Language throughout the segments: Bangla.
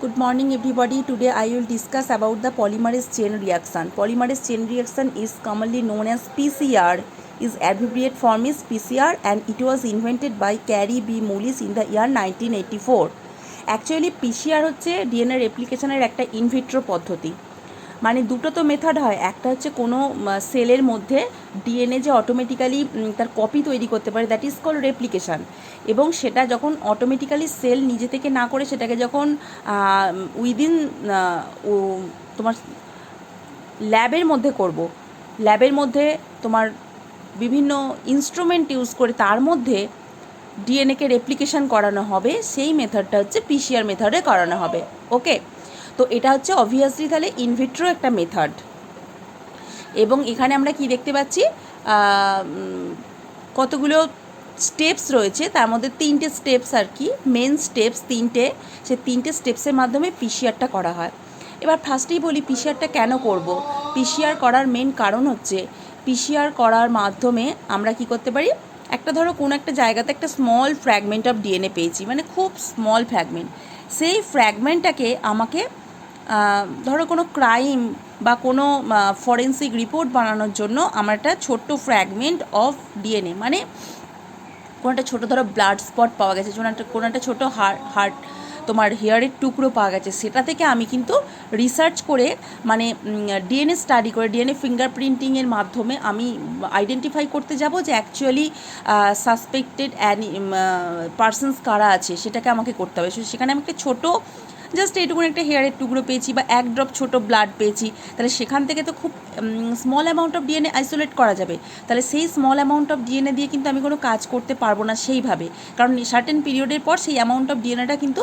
Good morning everybody. Today I will discuss about the polymerase chain reaction. Polymerase chain reaction is commonly known as PCR. Its abbreviated form is PCR and it was invented by Carey B. Mullis in the year 1984. Actually PCR হচ্ছে DNA রেপ্লিকেশনের একটা ইন ভিট্রো পদ্ধতি। মানে দুটো তো মেথড হয়, একটা হচ্ছে কোনো সেলের মধ্যে ডিএনএ যে অটোমেটিক্যালি তার কপি তৈরি করতে পারে, দ্যাট ইজ কল রেপ্লিকেশান। এবং সেটা যখন অটোমেটিক্যালি সেল নিজে থেকে না করে সেটাকে যখন উইদিন তোমার ল্যাবের মধ্যে করব, ল্যাবের মধ্যে তোমার বিভিন্ন ইনস্ট্রুমেন্ট ইউজ করে তার মধ্যে ডিএনএকে রেপ্লিকেশান করানো হবে, সেই মেথডটা হচ্ছে পিসিআর মেথডে করানো হবে। ওকে, তো এটা হচ্ছে অবভিয়াসলি তাহলে ইনভিট্রো একটা মেথড। এবং এখানে আমরা কি দেখতে পাচ্ছি, কতগুলো স্টেপস রয়েছে, তার মধ্যে 3টে স্টেপস আর কি, মেন স্টেপস 3টে, সেই 3টে স্টেপসের মাধ্যমে পিসিআরটা করা হয়। এবার ফার্স্টেই বলি পিসিআরটা কেন করব। পিসিআর করার মেন কারণ হচ্ছে পিসিআর করার মাধ্যমে আমরা কি করতে পারি, একটা ধরো কোনো একটা জায়গাতে একটা স্মল ফ্র্যাগমেন্ট অফ ডিএনএ পেয়েছি, মানে খুব স্মল ফ্র্যাগমেন্ট, সেই ফ্র্যাগমেন্টটাকে আমাকে ধরো কোনো ক্রাইম বা কোনো ফরেন্সিক রিপোর্ট বানানোর জন্য আমার একটা ছোট্ট ফ্র্যাগমেন্ট অফ ডিএনএ, মানে কোনো একটা ছোটো ধরো ব্লাড স্পট পাওয়া গেছে, কোনো একটা ছোটো হার্ট তোমার হেয়ারের টুকরো পাওয়া গেছে, সেটা থেকে আমি কিন্তু রিসার্চ করে মানে ডিএনএ স্টাডি করে ডিএনএ ফিঙ্গারপ্রিন্টিংয়ের মাধ্যমে আমি আইডেন্টিফাই করতে যাব যে অ্যাকচুয়ালি সাসপেক্টেড পারসনস কারা আছে, সেটাকে আমাকে করতে হবে। সেখানে আমি একটা ছোটো জাস্ট এইটুকুন একটা হেয়ারের টুকরো পেয়েছি বা এক ড্রপ ছোটো ব্লাড পেয়েছি, তাহলে সেখান থেকে তো খুব small amount of DNA isolate করা যাবে। তাহলে সেই স্মল অ্যামাউন্ট অফ ডিএনএ দিয়ে কিন্তু আমি কোনো কাজ করতে পারবো না সেইভাবে, কারণ সার্টেন পিরিয়ডের পর সেই অ্যামাউন্ট অফ ডিএনএটা কিন্তু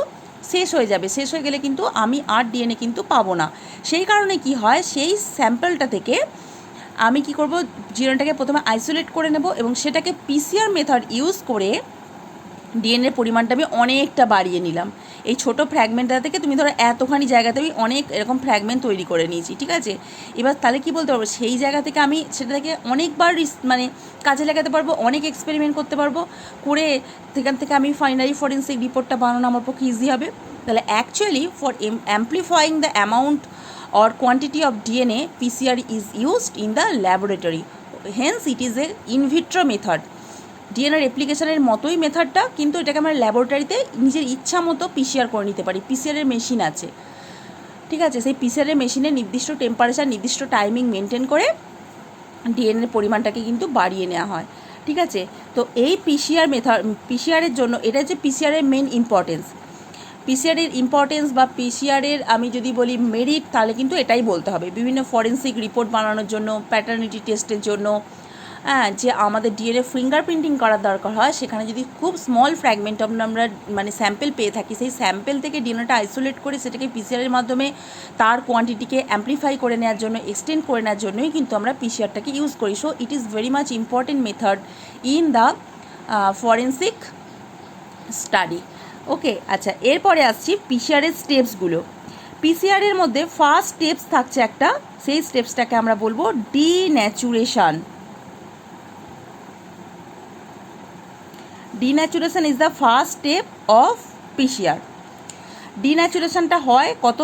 শেষ হয়ে যাবে। শেষ হয়ে গেলে কিন্তু আমি আর ডিএনএ কিন্তু পাবো না। সেই কারণে কি হয়, সেই স্যাম্পলটা থেকে আমি কি করব, ডিএনএটাকে প্রথমে আইসোলেট করে নেব এবং সেটাকে পিসিআর মেথড ইউজ করে ডিএনএর পরিমাণটা আমি অনেকটা বাড়িয়ে নিলাম। এই ছোটো ফ্র্যাগমেন্টটা থেকে তুমি ধরো এতখানি জায়গাতে আমি অনেক এরকম ফ্র্যাগমেন্ট তৈরি করে নিয়েছি, ঠিক আছে। এবার তাহলে কী বলতে পারবো, সেই জায়গা থেকে আমি সেটা থেকে অনেকবার মানে কাজে লাগাতে পারবো, অনেক এক্সপেরিমেন্ট করতে পারবো, করে সেখান থেকে আমি ফাইনালি ফরেন্সিক রিপোর্টটা বানানো আমার পক্ষে ইজি হবে। তাহলে actually for amplifying the amount or quantity of DNA, PCR is used in the laboratory. Hence it is a in vitro method. DNA রেপ্লিকেশনের মতোই মেথডটা, কিন্তু এটাকে আমরা ল্যাবরেটরিতে নিজের ইচ্ছা মতো পিসিআর করে নিতে পারি। পিসিআরের মেশিন আছে, ঠিক আছে, সেই পিসিআরের মেশিনে নির্দিষ্ট টেম্পারেচার নির্দিষ্ট টাইমিং মেনটেন করে ডিএনএর পরিমাণটাকে কিন্তু বাড়িয়ে নেওয়া হয়, ঠিক আছে। তো এই পিসিআর মেথড, পিসিআরের জন্য এটা হচ্ছে পিসিআরের মেন ইম্পর্টেন্স। পিসিআরের ইম্পর্টেন্স বা পিসিআরের আমি যদি বলি মেরিট, তাহলে কিন্তু এটাই বলতে হবে। বিভিন্ন ফরেন্সিক রিপোর্ট বানানোর জন্য, প্যাটার্নিটি টেস্টের জন্য, যে আমাদের ডিএনএ ফিঙ্গারপ্রিন্টিং করার দরকার হয়, সেখানে যদি খুব স্মল ফ্র্যাগমেন্ট আমরা মানে স্যাম্পেল পেয়ে থাকি, সেই স্যাম্পেল থেকে ডিএনএটা আইসোলেট করে সেটাকে পিসিআরের মাধ্যমে তার কোয়ান্টিটিকে অ্যাম্পলিফাই করে নেওয়ার জন্য, এক্সটেন্ড করে নেওয়ার জন্যই কিন্তু আমরা পিসিআরটাকে ইউজ করি। So it is very much important method in the forensic study. Okay, আচ্ছা, এরপরে আসছি পিসিআরের স্টেপসগুলো। পিসিআরের মধ্যে ফার্স্ট স্টেপস থাকছে একটা, সেই স্টেপসটাকে আমরা বলবো denaturation. Denaturation is the first step of PCR. ডিন্যাচুরেশনটা হয় কত,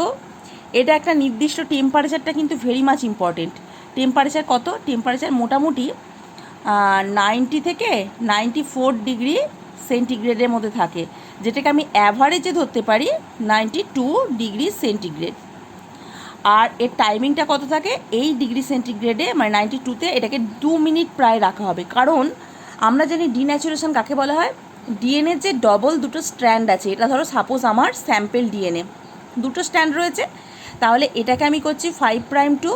এটা একটা নির্দিষ্ট টেম্পারেচারটা কিন্তু ভেরি মাচ ইম্পর্টেন্ট। টেম্পারেচার কত, টেম্পারেচার মোটামুটি 90 থেকে 94 ডিগ্রি সেন্টিগ্রেডের মধ্যে থাকে, যেটাকে আমি অ্যাভারেজে ধরতে পারি 92 ডিগ্রি সেন্টিগ্রেড। আর এর টাইমিংটা কত থাকে, এই ডিগ্রি সেন্টিগ্রেডে মানে 92তে এটাকে 2 মিনিট প্রায় রাখা হবে। কারণ আমরা জানি ডিন্যাচুরেশন কাকে বলা হয়, ডিএনএ যে ডবল দুটো স্ট্র্যান্ড আছে, এটা ধরো সাপোজ আমার স্যাম্পেল ডিএনএ দুটো স্ট্র্যান্ড রয়েছে, তাহলে এটাকে আমি করছি 5 প্রাইম টু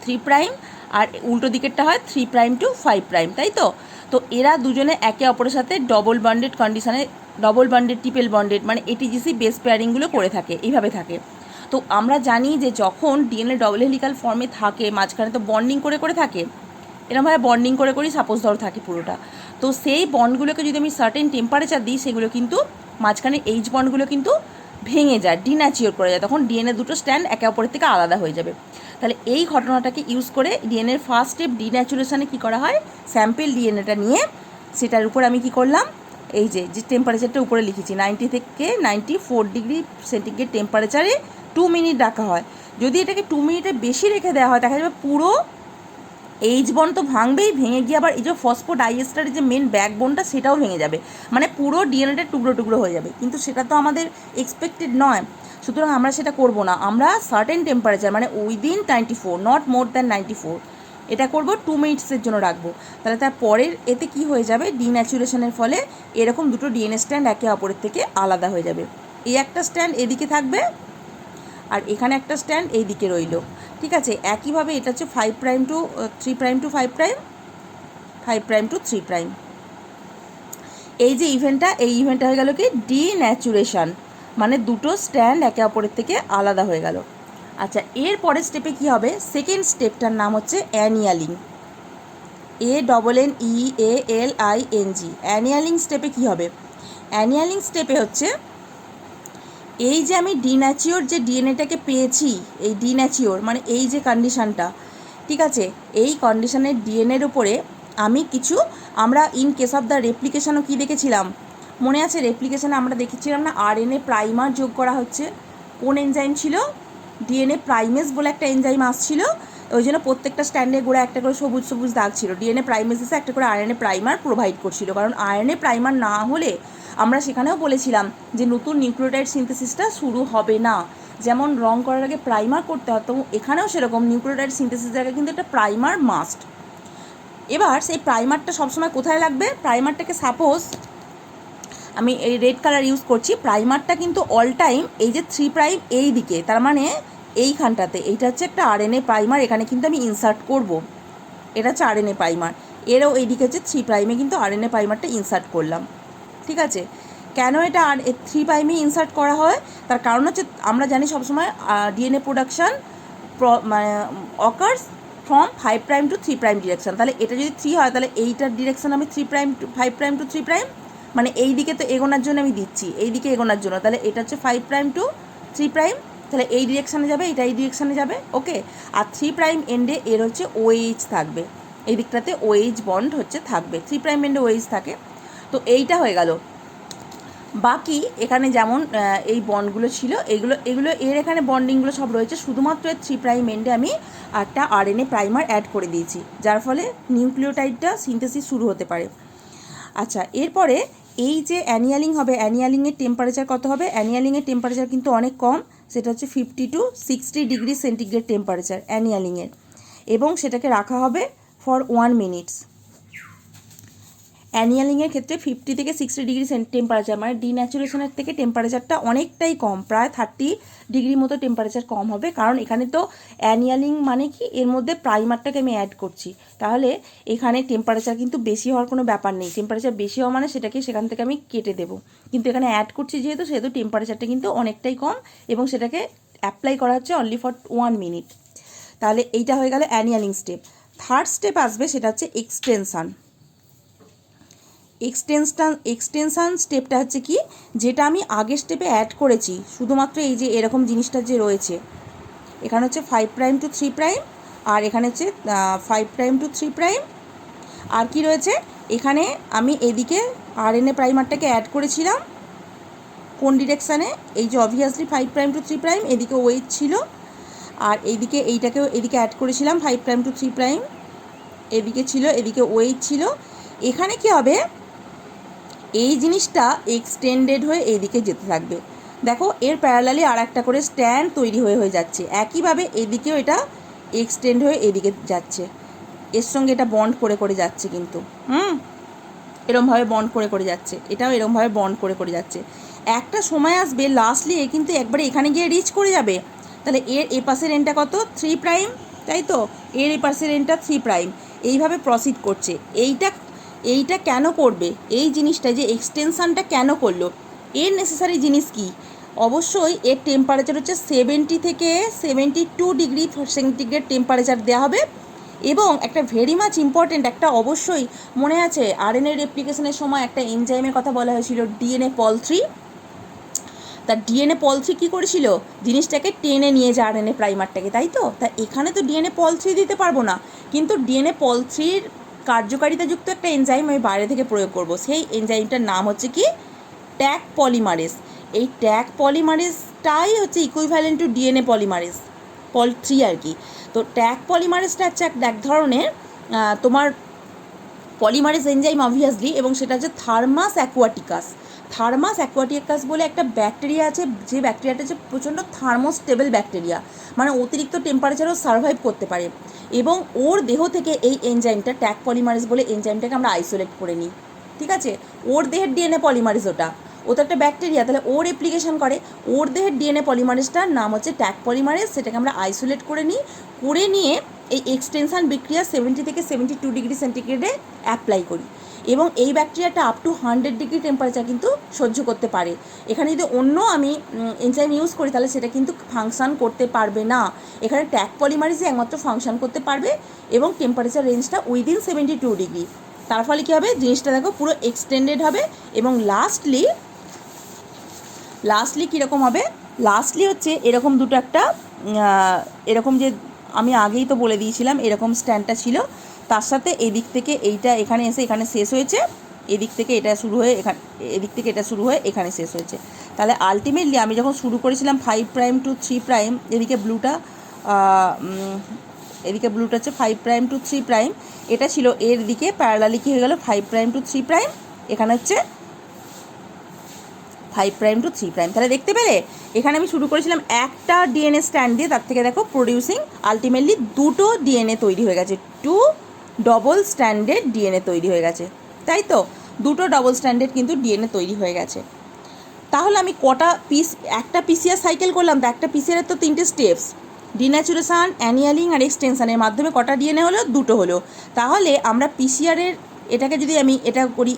3 প্রাইম, আর উল্টো দিকেরটা হয় 3 প্রাইম টু 5 প্রাইম, তাই তো। তো এরা দুজনে একে অপরের সাথে ডবল বন্ডেড কন্ডিশনে, ডবল বন্ডেড ট্রিপল বন্ডেড মানে এটিজিসি বেস পেয়ারিংগুলো করে থাকে, এইভাবে থাকে। তো আমরা জানি যে যখন ডিএনএ ডবল হেলিক্যাল ফর্মে থাকে, মাঝখানে তো বন্ডিং করে করে থাকে, এরকমভাবে বন্ডিং করে করেই সাপোজ ধরো থাকে পুরোটা। তো সেই বন্ডগুলোকে যদি আমি সার্টেন টেম্পারেচার দিই, সেগুলো কিন্তু মাঝখানে এইচ বন্ডগুলো কিন্তু ভেঙে যায়, ডিন্যাচিওর করে যায়, তখন ডিএনএ দুটো স্ট্র্যান্ড একে অপরের থেকে আলাদা হয়ে যাবে। তাহলে এই ঘটনাটাকে ইউজ করে ডিএনএর ফার্স্ট স্টেপ ডিন্যাচুরেশনে কী করা হয়, স্যাম্পেল ডিএনএটা নিয়ে সেটার উপর আমি কি করলাম, এই যে টেম্পারেচারটা উপরে লিখেছি 90 থেকে 94 ডিগ্রি সেন্টিগ্রেড টেম্পারেচারে 2 মিনিট রাখা হয়। যদি এটাকে 2 মিনিটের বেশি রেখে দেওয়া হয় দেখা যাবে পুরো এইচ বন্ড তো ভাঙবেই, ভেঙে গিয়ে আবার এই যে ফসফোডাইএস্টারের যে মেন ব্যাকবোনটা সেটাও ভেঙে যাবে, মানে পুরো ডিএনএটা টুকরো টুকরো হয়ে যাবে। কিন্তু সেটা তো আমাদের এক্সপেক্টেড নয়, সুতরাং আমরা সেটা করব না। আমরা সার্টেন টেম্পারেচার মানে উইদিন 94, নট মোর দ্যান 94 এটা করব, 2 মিনিটসের জন্য রাখবো। তাহলে তার পরের এতে কি হয়ে যাবে, ডিন্যাচুরেশনের ফলে এরকম দুটো ডিএনএ স্ট্র্যান্ড একে অপরের থেকে আলাদা হয়ে যাবে। এই একটা স্ট্র্যান্ড এদিকে থাকবে আর এখানে একটা স্ট্যান্ড এই দিকে রইল, ঠিক আছে। একইভাবে এটা হচ্ছে 5 prime to 3 prime to 5 prime, 5 prime to 3 prime. এই যে ইভেন্টটা, এই ইভেন্টটা হয়ে গেল কি ডিন্যাচুরেশন, মানে দুটো স্ট্যান্ড একে অপরের থেকে আলাদা হয়ে গেল। আচ্ছা, এর পরের স্টেপে কি হবে, সেকেন্ড স্টেপটার নাম হচ্ছে অ্যানিয়ালিং, ANNEALING। অ্যানিয়ালিং স্টেপে কি হবে, অ্যানিয়ালিং স্টেপে হচ্ছে এই যে আমি ডিন্যাচিওর যে ডিএনএটাকে পেয়েছি, এই ডিন্যাচিওর মানে এই যে কন্ডিশানটা, ঠিক আছে, এই কন্ডিশনের ডিএনএর উপরে আমি কিছু, আমরা ইন কেস অফ দ্য রেপ্লিকেশনও কী দেখেছিলাম মনে আছে, রেপ্লিকেশনে আমরা দেখেছিলাম না আরএনএ প্রাইমার যোগ করা হচ্ছে। কোন এনজাইম ছিল, ডিএনএ প্রাইমেস বলে একটা এনজাইম আসছিল, ওই জন্য প্রত্যেকটা স্ট্যান্ডে গোড়া একটা করে সবুজ সবুজ দাগ ছিল। ডিএনএ প্রাইমেসিসে একটা করে আরএনএ প্রাইমার প্রোভাইড করছিল, কারণ আরএনএ প্রাইমার না হলে আমরা সেখানেও বলেছিলাম যে নতুন নিউক্লিওটাইড সিনথেসিসটা শুরু হবে না। যেমন রং করার আগে প্রাইমার করতে হতো, এখানেও সেরকম নিউক্লিওটাইড সিনথেসিসের আগে কিন্তু একটা প্রাইমার মাস্ট। এবার সেই প্রাইমারটা সবসময় কোথায় লাগবে, প্রাইমারটাকে সাপোজ আমি এই রেড কালার ইউজ করছি, প্রাইমারটা কিন্তু অল টাইম এই যে 3 প্রাইম এই দিকে, তার মানে এইখানটাতে, এইটা হচ্ছে একটা আরএনএ প্রাইমার, এখানে কিন্তু আমি ইনসার্ট করব, এটা হচ্ছে আরএনএ প্রাইমার, এরও এইদিকে হচ্ছে 3 প্রাইমে কিন্তু আরএনএ প্রাইমারটা ইনসার্ট করলাম, ঠিক আছে। কেন এটা আর 3 প্রাইমে ইনসার্ট করা হয়, তার কারণ হচ্ছে আমরা জানি সবসময় DNA production occurs from 5 prime to 3 prime direction. তাহলে এটা যদি 3 হয় তাহলে এইটার ডিরেকশান আমি 3 prime to 5 prime to 3 prime, মানে এই দিকে তো এগোনোর জন্য আমি দিচ্ছি, এই দিকে এগোনোর জন্য, তাহলে এটা হচ্ছে 5 প্রাইম টু 3 প্রাইম, তাহলে এই ডিরেকশানে যাবে, এটা এই ডিরেকশানে যাবে, ওকে। আর 3 প্রাইম এন্ডে এর হচ্ছে OH থাকবে, এই দিকটাতে OH বন্ড হচ্ছে থাকবে, 3 প্রাইম এন্ডে OH থাকে। তো এইটা হয়ে গেল। বাকি এখানে যেমন এই বন্ডগুলো ছিল, এগুলো এর এখানে বন্ডিংগুলো সব রয়েছে, শুধুমাত্র এর 3 প্রাইম এন্ডে আমি একটা আরএনএ প্রাইমার অ্যাড করে দিয়েছি, যার ফলে নিউক্লিওটাইডটা সিনথেসিস শুরু হতে পারে। আচ্ছা, এরপরে এই যে অ্যানিয়ালিং হবে, অ্যানিয়ালিংয়ের টেম্পারেচার কত হবে, অ্যানিয়ালিংয়ের টেম্পারেচার কিন্তু অনেক কম, সেটা হচ্ছে 50 to 60 ডিগ্রি সেন্টিগ্রেড টেম্পারেচার অ্যানিয়ালিংয়ের, এবং সেটাকে রাখা হবে ফর 1 মিনিটস। অ্যানিয়ালিংয়ের ক্ষেত্রে 50 থেকে 60 ডিগ্রি টেম্পারেচার, মানে ডিন্যাচুরেশনের থেকে টেম্পারেচারটা অনেকটাই কম, প্রায় 30 ডিগ্রি মতো টেম্পারেচার কম হবে, কারণ এখানে তো অ্যানিয়ালিং মানে কি, এর মধ্যে প্রাইমারটাকে আমি অ্যাড করছি, তাহলে এখানে টেম্পারেচার কিন্তু বেশি হওয়ার কোনো ব্যাপার নেই, টেম্পারেচার বেশি হওয়া মানে সেটাকে সেখান থেকে আমি কেটে দেবো, কিন্তু এখানে অ্যাড করছি সেহেতু টেম্পারেচারটা কিন্তু অনেকটাই কম, এবং সেটাকে অ্যাপ্লাই করা হচ্ছে অনলি ফর 1 মিনিট। তাহলে এইটা হয়ে গেল অ্যানিয়ালিং স্টেপ। থার্ড স্টেপ আসবে, সেটা হচ্ছে এক্সটেনশান। এক্সটেনশান স্টেপটা হচ্ছে কি, যেটা আমি আগের স্টেপে অ্যাড করেছি, শুধুমাত্র এই যে এরকম জিনিসটা যে রয়েছে, এখানে হচ্ছে 5 প্রাইম টু 3 প্রাইম, আর এখানে হচ্ছে 5 প্রাইম টু 3 প্রাইম, আর কি রয়েছে এখানে, আমি এদিকে আরএনএ প্রাইমারটাকে অ্যাড করেছিলাম কোন ডিরেকশানে, এই যে অবভিয়াসলি 5 প্রাইম টু 3 প্রাইম, এদিকে ওয়েট ছিল, আর এইদিকে এইটাকেও এদিকে অ্যাড করেছিলাম 5 প্রাইম টু 3 প্রাইম, এদিকে ছিল, এদিকে ওয়েট ছিল। এখানে কি হবে, এই জিনিসটা এক্সটেন্ডেড হয়ে এইদিকে যেতে থাকবে, দেখো এর প্যারালালি আর একটা করে স্ট্যান্ড তৈরি হয়ে যাচ্ছে, একইভাবে এদিকেও এটা এক্সটেন্ড হয়ে এদিকে যাচ্ছে, এর সঙ্গে এটা বন্ড করে করে যাচ্ছে, কিন্তু এরমভাবে বন্ড করে করে যাচ্ছে, এটাও এরমভাবে বন্ড করে করে যাচ্ছে। একটা সময় আসবে লাস্টলি এ কিন্তু একবারে এখানে গিয়ে রিচ করে যাবে, তাহলে এর এ পাশের এন্ডটা কত 3 প্রাইম, তাই তো, এর এ পাশের এন্ডটা 3 প্রাইম, এইভাবে প্রসিড করছে। এইটা কেন করবে, এই জিনিসটা যে এক্সটেনশানটা কেন করলো, এর নেসেসারি জিনিস কি, অবশ্যই এর টেম্পারেচার হচ্ছে 70 থেকে 72 ডিগ্রি সেন্টিগ্রেড টেম্পারেচার দেওয়া হবে, এবং একটা ভেরি মাচ ইম্পর্টেন্ট একটা, অবশ্যই মনে আছে আরএনএ রেপ্লিকেশনের সময় একটা এনজাইমের কথা বলা হয়েছিল ডিএনএ পল 3, তার ডিএনএ পল 3 কী করেছিল, জিনিসটাকে টেনে নিয়ে যায় আরএনএ প্রাইমারটাকে, তাই তো, তা এখানে তো ডিএনএ পল 3 দিতে পারবো না, কিন্তু ডিএনএ পল 3 কার্যকারিতাযুক্ত একটা এনজাইম আমি বাইরে থেকে প্রয়োগ করব। সেই এনজাইমটার নাম হচ্ছে কি ট্যাগ পলিমারেজ। এই ট্যাগ পলিমারেজটাই হচ্ছে ইকুইভ্যালেন্ট টু ডিএনএ পলিমারেজ, পল3 আর কি। তো ট্যাগ পলিমারেজটা হচ্ছে এক ধরনের তোমার পলিমারেজ এনজাইম অবভিয়াসলি, এবং সেটা হচ্ছে থার্মাস অ্যাকুয়াটিকাস। থার্মাস অ্যাকুয়াটিকাস বলে একটা ব্যাকটেরিয়া আছে, যে ব্যাকটেরিয়াটা হচ্ছে প্রচণ্ড থার্মোস্টেবল ব্যাকটেরিয়া, মানে অতিরিক্ত টেম্পারেচারও সার্ভাইভ করতে পারে। এবং ওর দেহ থেকে এই এনজাইমটা ট্যাগ পলিমারেজ বলে এনজাইমটাকে আমরা আইসোলেট করে নিই, ঠিক আছে। ওর দেহের ডিএনএ পলিমারেজ, ও তো একটা ব্যাকটেরিয়া, তাহলে ওর অ্যাপ্লিকেশন করে। ওর দেহের ডিএনএ পলিমারেজটার নাম হচ্ছে ট্যাগ পলিমারেজ। সেটাকে আমরা আইসোলেট করে নিই, করে নিয়ে এই এক্সটেনশন বিক্রিয়া 70 থেকে 72 ডিগ্রি সেন্টিগ্রেডে অ্যাপ্লাই করি। এবং এই ব্যাকটেরিয়াটা আপ টু 100 ডিগ্রি টেম্পারেচার কিন্তু সহ্য করতে পারে। এখানে যদি অন্য আমি এনজাইম ইউজ করি তাহলে সেটা কিন্তু ফাংশন করতে পারবে না। এখানে ট্যাগ পলিমারেজই একমাত্র ফাংশন করতে পারবে, এবং টেম্পারেচার রেঞ্জটা উইদিন 72 ডিগ্রি। তার ফলে কী হবে, জিনিসটা দেখো পুরো এক্সটেন্ডেড হবে। এবং লাস্টলি কীরকম হবে, লাস্টলি হচ্ছে এরকম দুটো একটা এরকম, যে আমি আগেই তো বলে দিয়েছিলাম এরকম স্ট্যান্ডটা ছিল, তার সাথে এদিক থেকে এইটা এখানে এসে এখানে শেষ হয়েছে, এদিক থেকে এটা শুরু হয়ে এদিক থেকে এটা শুরু হয়ে এখানে শেষ হয়েছে। তাহলে আলটিমেটলি আমি যখন শুরু করেছিলাম 5 প্রাইম টু 3 প্রাইম, এদিকে ব্লুটা হচ্ছে 5 প্রাইম টু 3 প্রাইম, এটা ছিল এর দিকে প্যারালালি কী হয়ে গেল 5 প্রাইম টু 3 প্রাইম, এখানে হচ্ছে 5 প্রাইম টু 3 প্রাইম। তাহলে দেখতে পেলে এখানে আমি শুরু করেছিলাম একটা ডিএনএ স্ট্যান্ড দিয়ে, তার থেকে দেখো প্রডিউসিং আলটিমেটলি দুটো ডিএনএ তৈরি হয়ে গেছে, 2 ডবল স্ট্যান্ডেড ডিএনএ তৈরি হয়ে গেছে, তাই তো। দুটো ডবল স্ট্যান্ডেড কিন্তু ডিএনএ তৈরি হয়ে গেছে। তাহলে আমি কটা একটা পিসিআর সাইকেল করলাম, তো একটা পিসিআরের তো 3টে স্টেপস, ডিন্যাচুরেশন, অ্যানিয়ালিং আর এক্সটেনশনের মাধ্যমে কটা ডিএনএ হলো, দুটো হলো। তাহলে আমরা পিসিআরের এটাকে যদি আমি এটা করি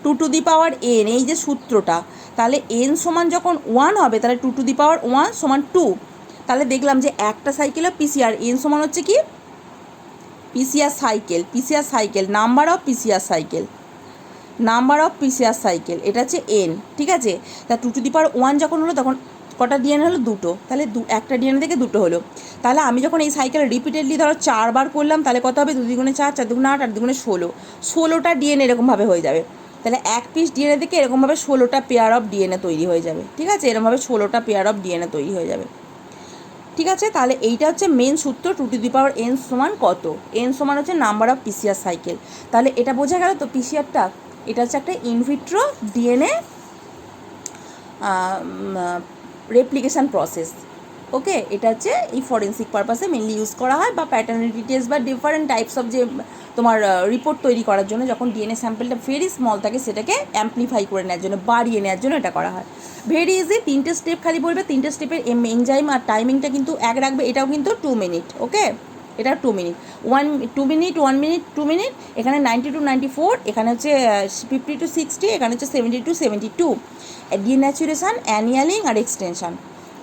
2 টু দি পাওয়ার n, এই যে সূত্রটা, তাহলে n সমান যখন 1 হবে তাহলে 2 টু দি পাওয়ার 1 সমান 2। তাহলে দেখলাম যে একটা সাইকেলে পিসিআর n সমান হচ্ছে কি PCR cycle number of PCR cycle, এটা হচ্ছে n, ঠিক আছে। তা 2 টু দি পাওয়ার 1 যখন হলো তখন কটা ডিএনএ হলো, দুটো। তাহলে একটা ডিএনএ থেকে দুটো হলো। তাহলে আমি যখন এই সাইকেল রিপিটেডলি ধরো 4 বার করলাম, তাহলে কত হবে, 2 দুগুণে 4, 4 দুগুণে 8, 8 দুগুণে 16, 16টা ডিএনএ এরকমভাবে হয়ে যাবে। তাহলে এক পিস ডিএনএ থেকে এরকমভাবে 16টা পেয়ার অফ ডিএনএ তৈরি হয়ে যাবে, ঠিক আছে। এরকমভাবে 16টা পেয়ার অফ ডিএনএ তৈরি হয়ে যাবে, ঠিক আছে। তাহলে এইটা হচ্ছে মেন সূত্র, 2 টু দি পাওয়ার n সমান কত, n সমান হচ্ছে নাম্বার অফ পিসিআর সাইকেল। তাহলে এটা বোঝা গেল তো পিসিআরটা, এটা হচ্ছে একটা ইনভিট্রো ডিএনএ রেপ্লিকেশান প্রসেস, ওকে। এটা হচ্ছে এই ফরেন্সিক পারপাসে মেনলি ইউজ করা হয়, বা প্যাটার্নিটি টেস্ট বা ডিফারেন্ট টাইপস অফ যে তোমার রিপোর্ট তৈরি করার জন্য, যখন ডিএনএ স্যাম্পলটা ভেরি স্মল থাকে সেটাকে অ্যাম্পলিফাই করে নেওয়ার জন্য, বাড়িয়ে নেওয়ার জন্য এটা করা হয়। ভেরি ইজি, 3টে স্টেপ খালি বলবে, 3টে স্টেপের এনজাইম আর টাইমিংটা কিন্তু এক রাখবে, এটাও কিন্তু 2 মিনিট, ওকে। এটা 2 মিনিট, 2 মিনিট 1 মিনিট 2 মিনিট, এখানে 90 টু 94, এখানে হচ্ছে 50 টু 60, এখানে হচ্ছে 70 টু 72। ডিন্যাচুরেশন, অ্যানিয়ালিং আর এক্সটেনশন,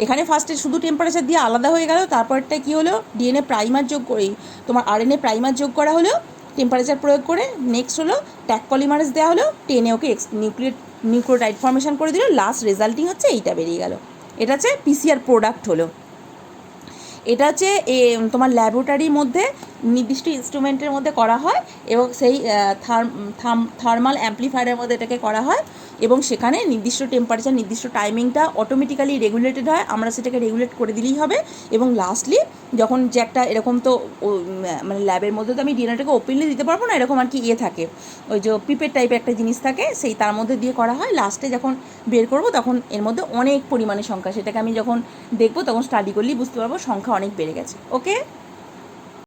এখানে ফার্স্টে শুধু টেম্পারেচার দিয়ে আলাদা হয়ে গেল, তারপরটা কী হলো, ডিএনএ প্রাইমার যোগ করেই তোমার আরএনএ প্রাইমার যোগ করা হলো টেম্পারেচার প্রয়োগ করে। নেক্সট হলো ট্যাগ পলিমারেজ দেওয়া হলো, টেনে ওকে নিউক্লিওটাইড ফর্মেশন করে দিল, লাস্ট রেজাল্টিং হচ্ছে এইটা বেরিয়ে গেল। এটা হচ্ছে পিসিআর প্রোডাক্ট হলো। এটা হচ্ছে তোমার ল্যাবরেটরির মধ্যে নির্দিষ্ট ইনস্ট্রুমেন্টের মধ্যে করা হয়, এবং সেই থার্মাল অ্যাম্পলিফায়ারের মধ্যে এটাকে করা হয়, এবং সেখানে নির্দিষ্ট টেম্পারেচার নির্দিষ্ট টাইমিংটা অটোমেটিক্যালি রেগুলেটেড হয়, আমরা সেটাকে রেগুলেট করে দিলেই হবে। এবং লাস্টলি যখন যে একটা এরকম তো মানে ল্যাবের মধ্যে তো আমি ডিএনএটাকে ওপেনলি দিতে পারবো না, এরকম আর কি থাকে, ওই যে পিপেট টাইপের একটা জিনিস থাকে, সেই তার মধ্যে দিয়ে করা হয়। লাস্টে যখন বের করবো তখন এর মধ্যে অনেক পরিমাণে সংখ্যা, সেটাকে আমি যখন দেখবো তখন স্টাডি করলেই বুঝতে পারবো সংখ্যা অনেক বেড়ে গেছে, ওকে।